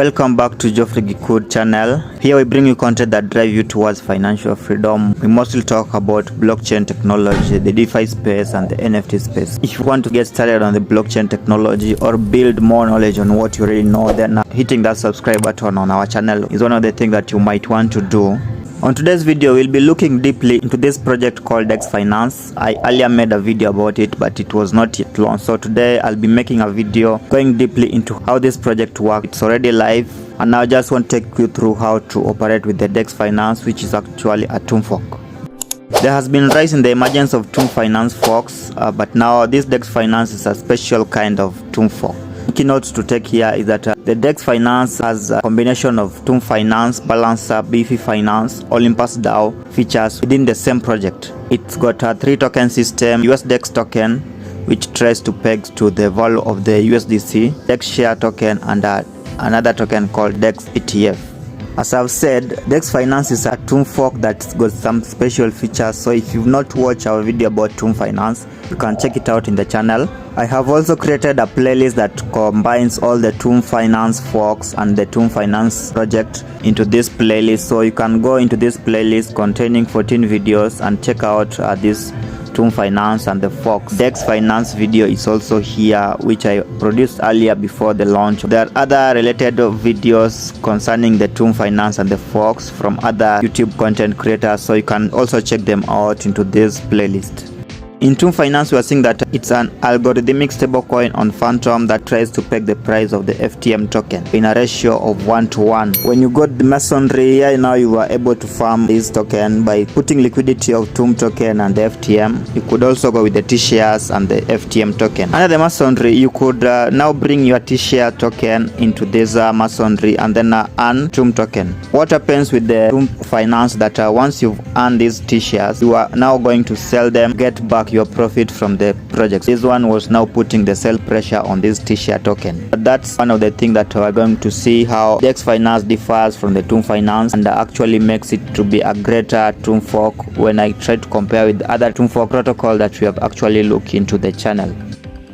Welcome back to Geoffrey Gikud channel. Here we bring you content that drive you towards financial freedom. We mostly talk about blockchain technology, the DeFi space and the NFT space. If you want to get started on the blockchain technology or build more knowledge on what you already know, then hitting that subscribe button on our channel is one of the things that you might want to do. On today's video, we'll be looking deeply into this project called Dex Finance. I earlier made a video about it, but it was not yet launched. So today I'll be making a video going deeply into how this project works. It's already live, and now I just want to take you through how to operate with the Dex Finance, which is actually a Tomb fork. There has been rise in the emergence of Tomb.finance forks, but now this Dex Finance is a special kind of Tomb fork. Key notes to take here is that the Dex Finance has a combination of Tomb.finance, Balancer, Beefy Finance, Olympus DAO features within the same project. It's got a 3-token system, US Dex token, which tries to peg to the value of the USDC, Dex share token, and another token called Dex ETF. As I've said, Dex Finance is a Tomb fork that's got some special features, so if you've not watched our video about Tomb Finance, you can check it out in the channel. I have also created a playlist that combines all the Tomb Finance forks and the Tomb Finance project into this playlist, so you can go into this playlist containing 14 videos and check out this Tomb Finance and the forks. Dex Finance video is also here, which I produced earlier before the launch. There are other related videos concerning the Tomb Finance and the forks from other YouTube content creators, so you can also check them out into this playlist. In Tomb Finance, we are seeing that it's an algorithmic stablecoin on Phantom that tries to peg the price of the FTM token in a ratio of 1:1. When you got the masonry, here now you are able to farm this token by putting liquidity of Tomb token and the FTM. You could also go with the T-shares and the FTM token. Under the masonry, you could now bring your T-share token into this masonry and then earn Tomb token. What happens with the Tomb Finance that once you've earned these T-shares, you are now going to sell them, get back your profit from the project. This one was now putting the sell pressure on this T-share token. But that's one of the things that we're going to see how Dex Finance differs from the Tomb Finance and actually makes it to be a greater Tomb fork when I try to compare with other Tomb fork protocol that we have actually looked into the channel.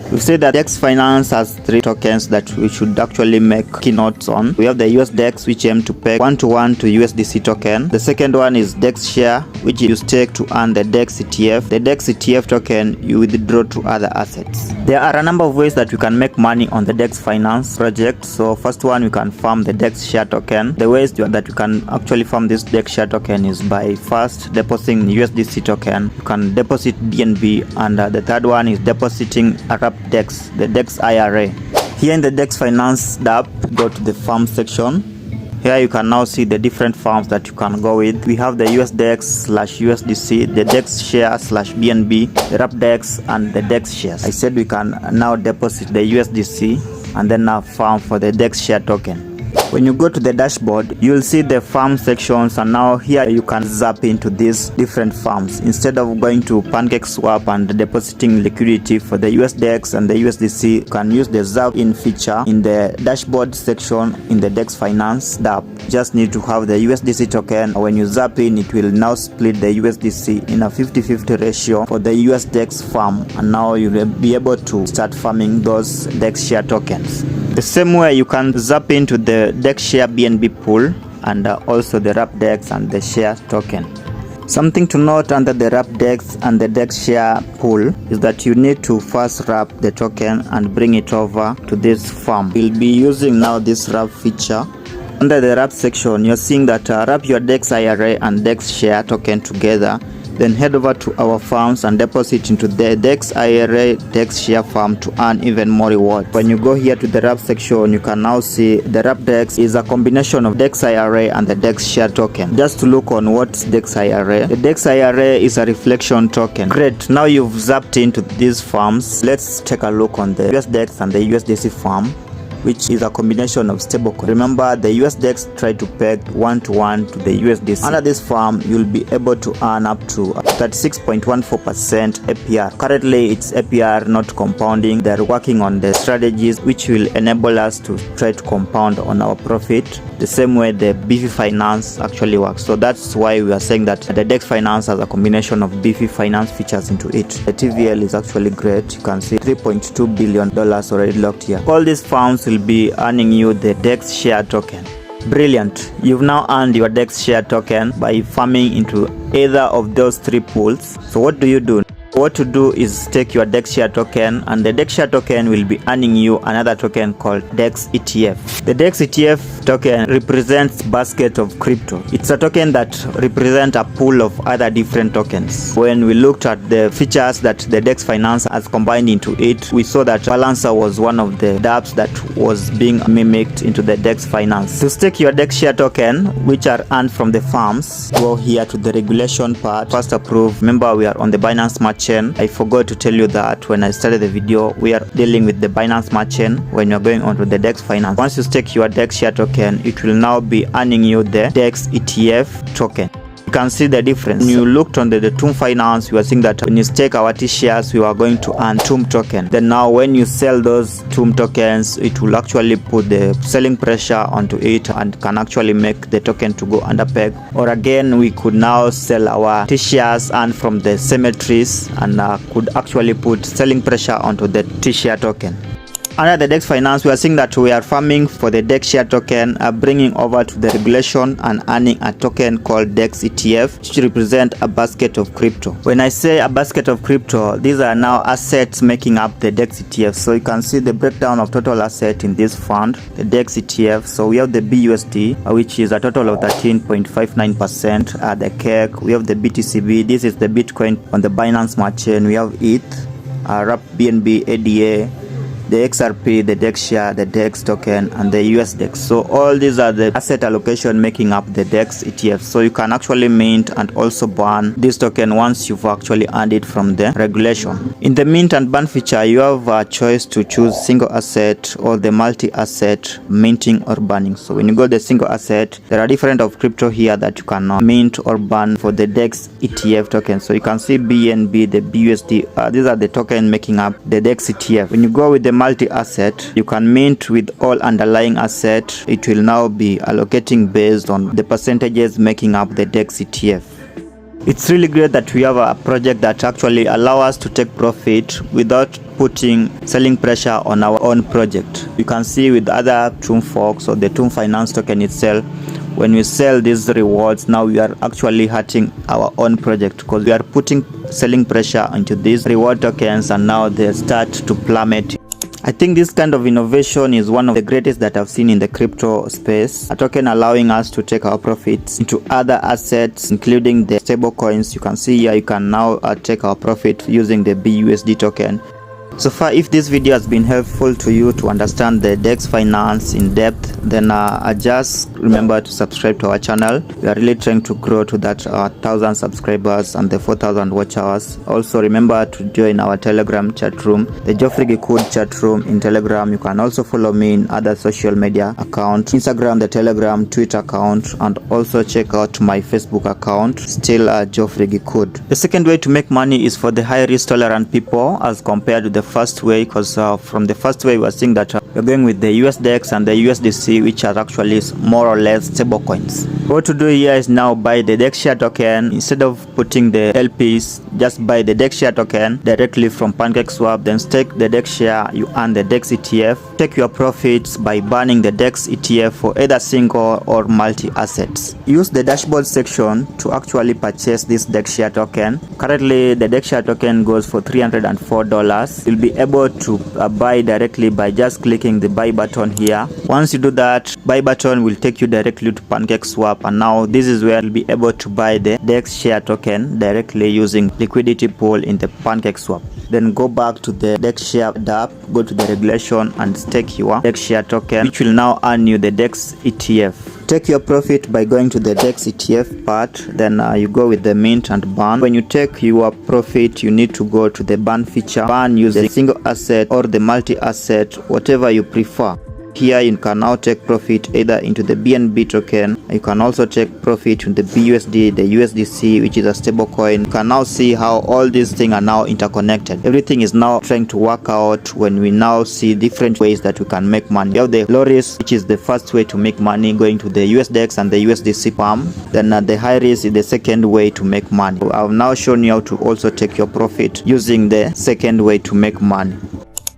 We say that Dex Finance has 3 tokens that we should actually make keynotes on. We have the US Dex, which aim to peg 1:1 to USDC token. The second one is Dex Share, which you stake to earn the Dex ETF. The Dex ETF token you withdraw to other assets. There are a number of ways that you can make money on the Dex Finance project. So first one, you can farm the Dex Share token. The ways that you can actually farm this Dex Share token is by first depositing USDC token. You can deposit BNB, and the third one is depositing a Dex, the Dex IRA. Here in the Dex Finance Dapp, go to the farm section. Here you can now see the different farms that you can go with. We have the US Dex / USDC, the Dex Share / BNB, the Wrap Dex, and the Dex Shares. I said we can now deposit the USDC and then now farm for the Dex Share token. When you go to the dashboard, you'll see the farm sections, and now here you can zap into these different farms. Instead of going to PancakeSwap and depositing liquidity for the US Dex and the USDC, you can use the zap in feature in the dashboard section in the Dex Finance Dapp. Just need to have the USDC token. When you zap in, it will now split the USDC in a 50-50 ratio for the US Dex farm, and now you will be able to start farming those Dex share tokens. The same way you can zap into the Dex share BNB pool and also the Wrap Dex and the share token. Something to note under the Wrap Dex and the Dex share pool is that you need to first wrap the token and bring it over to this farm. We'll be using now this wrap feature. Under the wrap section, you're seeing that wrap your Dex IRA and Dex share token together, then head over to our farms and deposit into the Dex IRA Dex share farm to earn even more reward. When you go here to the wrap section, you can now see the Wrap Dex is a combination of Dex IRA and the Dex share token. Just to look on what's Dex IRA. The Dex IRA is a reflection token. Great, now you've zapped into these farms. Let's take a look on the US Dex and the USDC farm, which is a combination of stablecoin. Remember, the US Dex tried to peg 1:1 to the USDC. Under this farm, you'll be able to earn up to 36.14% APR. Currently it's APR, not compounding. They're working on the strategies which will enable us to try to compound on our profit the same way the Beefy Finance actually works. So that's why we are saying that the Dex Finance has a combination of Beefy Finance features into it. The TVL is actually great. You can see $3.2 billion already locked here. All these firms will be earning you the Dex share token. Brilliant. You've now earned your Dex share token by farming into either of those three pools. So what do? What to do is take your Dex share token, and the Dex share token will be earning you another token called Dex ETF. The Dex ETF token represents basket of crypto. It's a token that represents a pool of other different tokens. When we looked at the features that the Dex Finance has combined into it, we saw that Balancer was one of the dApps that was being mimicked into the Dex Finance. To stake your Dex share token, which are earned from the farms, go here to the regulation part. First approve. Remember, we are on the Binance Smart Chain. I forgot to tell you that when I started the video, we are dealing with the Binance Smart Chain when you're going onto the Dex Finance. Once you stake your Dex share token, it will now be earning you the Dex ETF token. You can see the difference. When you looked on the Tomb.finance, we are seeing that when you stake our T shares, we are going to earn Tomb token. Then now when you sell those Tomb tokens, it will actually put the selling pressure onto it and can actually make the token to go under peg. Or again, we could now sell our T shares and from the cemeteries and could actually put selling pressure onto the T share token. Under the Dex Finance, we are seeing that we are farming for the Dex share token, bringing over to the regulation and earning a token called Dex ETF, which represent a basket of crypto. When I say a basket of crypto, these are now assets making up the Dex ETF. So you can see the breakdown of total asset in this fund, the Dex ETF. So we have the BUSD, which is a total of 13.59%. The KEK, we have the BTCB. This is the Bitcoin on the Binance Smart Chain. We have ETH, RAP, BNB, ADA, the XRP, the Dex share, the Dex token, and the USDEX. So all these are the asset allocation making up the Dex ETF. So you can actually mint and also burn this token once you've actually earned it from the regulation. In the mint and burn feature, you have a choice to choose single asset or the multi-asset minting or burning. So when you go the single asset, there are different of crypto here that you can mint or burn for the Dex ETF token. So you can see BNB, the BUSD. These are the token making up the Dex ETF. When you go with the multi-asset, you can mint with all underlying asset. It will now be allocating based on the percentages making up the Dex ETF. It's really great that we have a project that actually allow us to take profit without putting selling pressure on our own project. You can see with other Tomb forks or the Tomb Finance token itself, when we sell these rewards, now we are actually hurting our own project because we are putting selling pressure into these reward tokens and now they start to plummet. I think this kind of innovation is one of the greatest that I've seen in the crypto space. A token allowing us to take our profits into other assets, including the stable coins. You can see here, you can now take our profit using the BUSD token. So far, if this video has been helpful to you to understand the Dex Finance in depth, then just remember to subscribe to our channel. We are really trying to grow to that 1,000 subscribers and the 4,000 watch hours. Also remember to join our Telegram chat room, the Geoffrey Gikud chat room in Telegram. You can also follow me in other social media accounts, Instagram, the Telegram, Twitter account, and also check out my Facebook account, still Geoffrey Gikud. The second way to make money is for the high risk tolerant people as compared to the first way, because from the first way we are seeing that we're going with the USDEX and the USDC, which are actually more or less stable coins. What to do here is now buy the Dex share token. Instead of putting the LPs, just buy the Dex share token directly from PancakeSwap, then stake the Dex share, you earn the Dex ETF. Take your profits by burning the Dex ETF for either single or multi assets. Use the dashboard section to actually purchase this Dex share token. Currently the Dex share token goes for $304. You'll be able to buy directly by just clicking the buy button here. Once you do that, buy button will take you directly to PancakeSwap, and now this is where you'll be able to buy the Dex share token directly using liquidity pool in the PancakeSwap. Then go back to the Dex share Dapp, go to the regulation and stake your Dex share token, which will now earn you the Dex ETF. Take your profit by going to the Dex ETF part, then you go with the mint and burn. When you take your profit, you need to go to the burn feature, burn using single asset or the multi asset, whatever you prefer. Here you can now take profit either into the BNB token. You can also take profit in the BUSD, the USDC, which is a stable coin. You can now see how all these things are now interconnected. Everything is now trying to work out when we now see different ways that we can make money. You have the low risk, which is the first way to make money, going to the USDX and the USDC palm. Then the high risk is the second way to make money. So I've now shown you how to also take your profit using the second way to make money.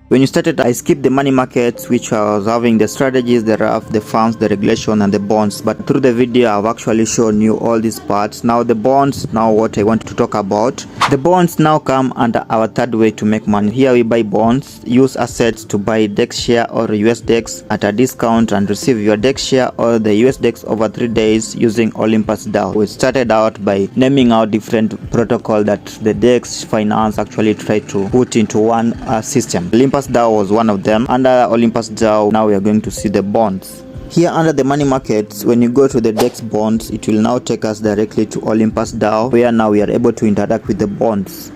When you started, I skipped the money markets, which I was having the strategies, the RAF, the funds, the regulation, and the bonds. But through the video, I've actually shown you all these parts. Now the bonds, now what I want to talk about. The bonds now come under our third way to make money. Here we buy bonds, use assets to buy DEX share or USDX at a discount and receive your DEX share or the USDX over 3 days using Olympus DAO. We started out by naming out different protocol that the Dex Finance actually tried to put into one system. Olympus DAO was one of them. Under Olympus DAO, now we are going to see the bonds. Here under the money markets, when you go to the DEX bonds, it will now take us directly to Olympus DAO, where now we are able to interact with the bonds.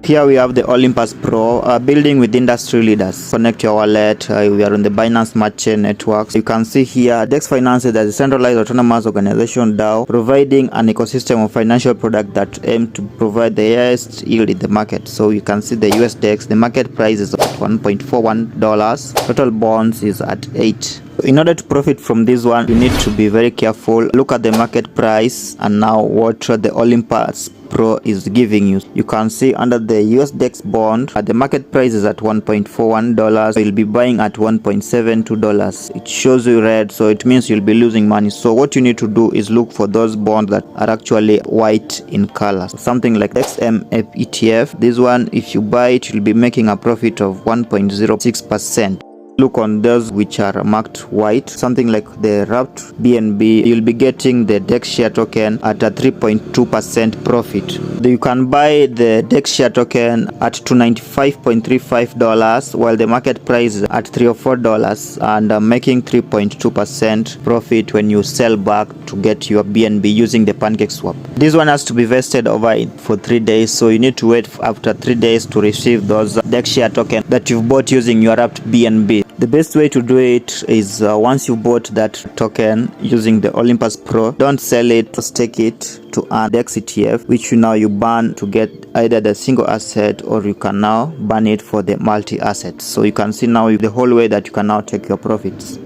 Here we have the Olympus Pro, building with industry leaders. Connect your wallet. We are on the Binance Smart Chain network. You can see here, Dex Finance is a decentralized autonomous organization DAO, providing an ecosystem of financial products that aim to provide the highest yield in the market. So you can see the USDX, the market price is at $1.41. Total bonds is at 8. In order to profit from this one, you need to be very careful. Look at the market price and now what the Olympus Pro is giving you. You can see under the USDX bond, the market price is at $1.41. You'll be buying at $1.72. It shows you red, so it means you'll be losing money. So what you need to do is look for those bonds that are actually white in color. Something like XMF ETF. This one, if you buy it, you'll be making a profit of 1.06%. Look on those which are marked white, something like the wrapped BNB, you'll be getting the DEX share token at a 3.2% profit. You can buy the DEX share token at $295.35, while the market price is at $3 or $4, and making 3.2% profit when you sell back to get your BNB using the pancake swap. This one has to be vested over for 3 days, so you need to wait after 3 days to receive those DEX share token that you've bought using your wrapped BNB. The best way to do it is once you bought that token using the Olympus Pro, don't sell it, stake it to earn DEX ETF, which you burn to get either the single asset or you can now burn it for the multi-asset. So you can see now the whole way that you can now take your profits.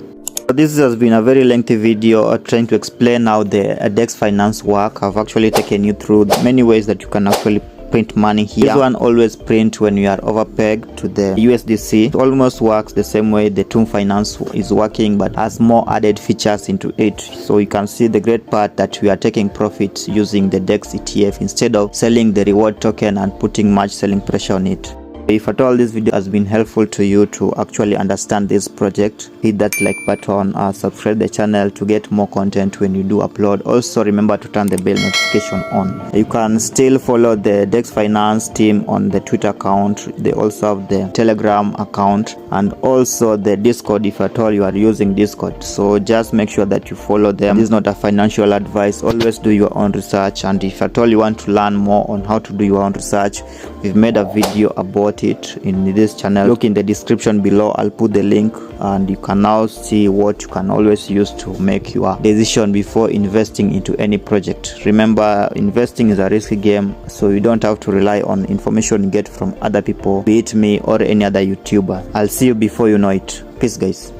This has been a very lengthy video trying to explain how the Dex Finance work. I've actually taken you through many ways that you can actually print money here. This one always print when you are overpegged to the USDC. It almost works the same way the Tomb.finance is working, but has more added features into it. So you can see the great part that we are taking profits using the DEX ETF instead of selling the reward token and putting much selling pressure on it. If at all this video has been helpful to you to actually understand this project, hit that like button, subscribe the channel to get more content when you do upload. Also remember to turn the bell notification on. You can still follow the Dex Finance team on the Twitter account. They also have the Telegram account and also the Discord if at all you are using Discord. So just make sure that you follow them. This is not a financial advice. Always do your own research, and if at all you want to learn more on how to do your own research, we've made a video about it in this channel. Look in the description below. I'll put the link and you can now see what you can always use to make your decision before investing into any project. Remember, investing is a risky game, so you don't have to rely on information you get from other people, be it me or any other YouTuber. I'll see you before you know it. Peace guys.